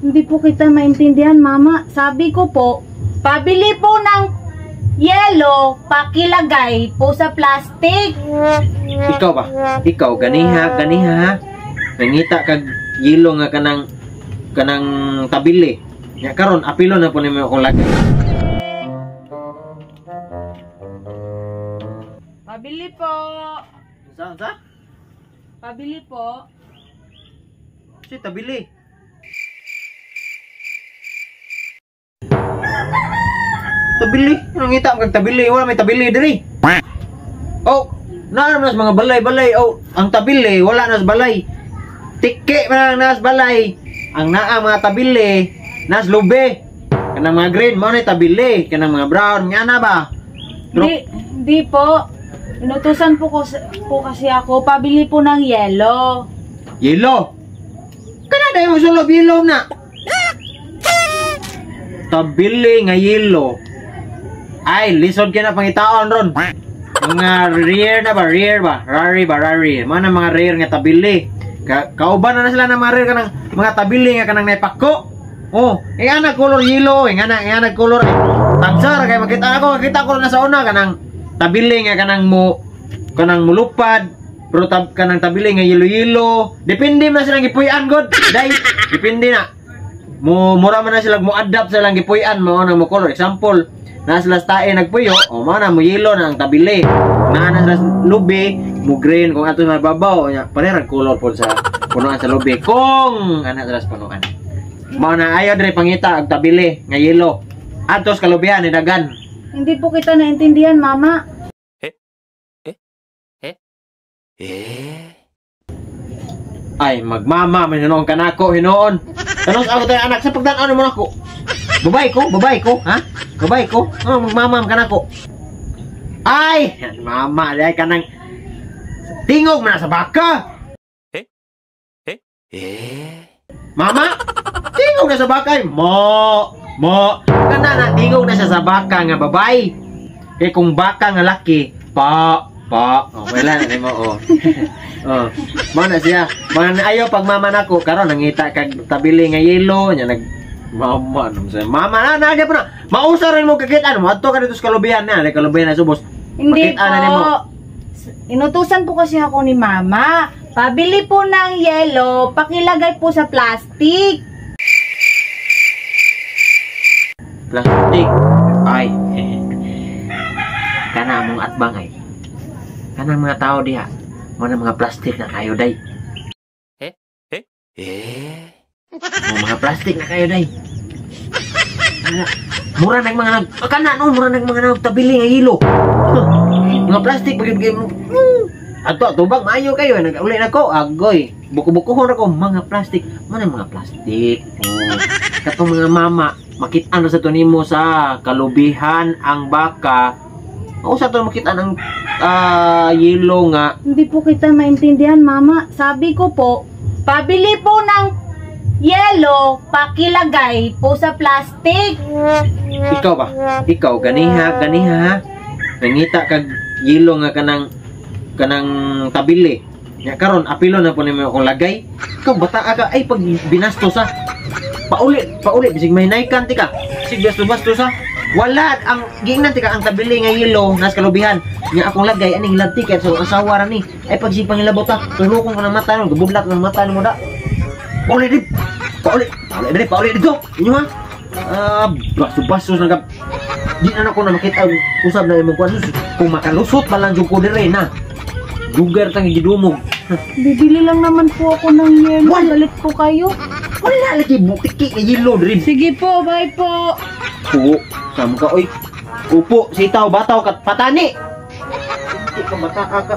Hindi po kita maintindihan, Mama. Sabi ko po, pabili po ng yelo, pakilagay po sa plastic. Ikaw ba? Ikaw, ganiha, ha? Nangita kag yelo nga kanang tabili. Nya karon apilo na po nimo akong lagay. Pabili po. Sa? Pabili po. Si tabili. Tabili? Nangita kag tabili, wala may tabili diri. Oh, naa nas mga balay-balay. Oh, ang tabili wala nas balay. Tiki man nas balay. Ang naa mga tabili nas lube. Kanang mga green mo na tabili, kanang mga brown nga na ba? Hindi po. Inutusan po kasi ako, pabili po ng yelo. Yelo. Kana dai mo sulob yelo na. Tabili nga yelo. Ay, lisod kina pangitaon ron. Mga rare ba? Rari. Mana mga rare nga tabili. Kauban na sila ng mga rare kanang mga tabili nga kanang naipako. Oh, anak color yellow, anak color tagsar kay makita ko na sa una kanang tabili nga kanang mulupad, pero kanang tabili nga yellow. Depende man silang gipuy-an god. Dai, depende na. Mura man na sila mo adapt sa lang gipuy-an mo nang mo color. Example, na sila tae nagpuyo, o mana mo yellow na ang tabili. Na sila lubi, mo green kung ato na babaw, parehas color po sa punuan sa lubi. Kung ana sila sa punuan. Mao na ayaw dire pangita ang tabili nga yelo. Atos kalubihan ni dagan. Hindi po kita naintindihan, Mama. Ay, magmama man hinuon kanako hinoon. Tanos ako tayo anak sa pagdan-ano mo nako. Babay ko, ha? Babay ko. Oh, magmama man kanako. Ay, mama, dai kanang tingog man sa baka. Mama, tingog na sa baka. Mo. Kana na tingog na siya sa baka nga babay. Kay kung baka nga laki, pa. Oh, wala na mo oh. Oh, mana siya. Man ayo pag mama nako karon nangita kag tabili nga yelo nya nag mama nung sa mama na po na. Mausa rin mo kakit-an mo adto ka dito sa kalubihan na, kalubihan na subos. Hindi po. Inutusan po kasi ako ni Mama. Pabili po ng yelo, pakilagay po sa plastic. Plastic. Ay. Kana among atbang ay. Kanang mga tao diha, mga mga plastic na kayo day. Mga plastic na kayo day. Mura nag mga mura nag mga nagtabili nga hilo. Mga plastic bagay mo. Ato tubag maayo kayo nag-uli na ko agoy. Buko-bukohon ako mga plastic. Mga plastic. Katong mga mama, makita na sa tunimo sa kalubihan ang baka. Sa to makita ng yelo nga. Hindi po kita maintindihan, Mama. Sabi ko po, pabili po ng yelo, pakilagay po sa plastic. Ikaw ba? Ikaw, ganiha, ha? Nangita kag yelo nga kanang tabili. Nya karon apilo na po nimo akong lagay. Ikaw bata aga ay pag binastos sa. Pauli bisig mahinaykan tika. Sig bastos sa. Wala ang giingnan tika ang tabili nga yelo nas kalubihan. Nya akong lagay aning lab ticket sa asawa ra ni. Ay pag sig pangilabot ta, tulukon ko ng mata no, gubudlak ng mata mo da. Pauli dito. Inyo ha. Bastos na gab. Di na ako na makita usab na imong kuan kung makalusot pa lang jud ko dire na. Lugar tang gidumog. Bibili lang naman po ako ng yelo. Galit po kayo. Wala lagi butiki nga yelo dire. Sige po, bye po. Oo, sama ka oy. Upo, sitaw, bataw kat patani. Hindi ka bata ka.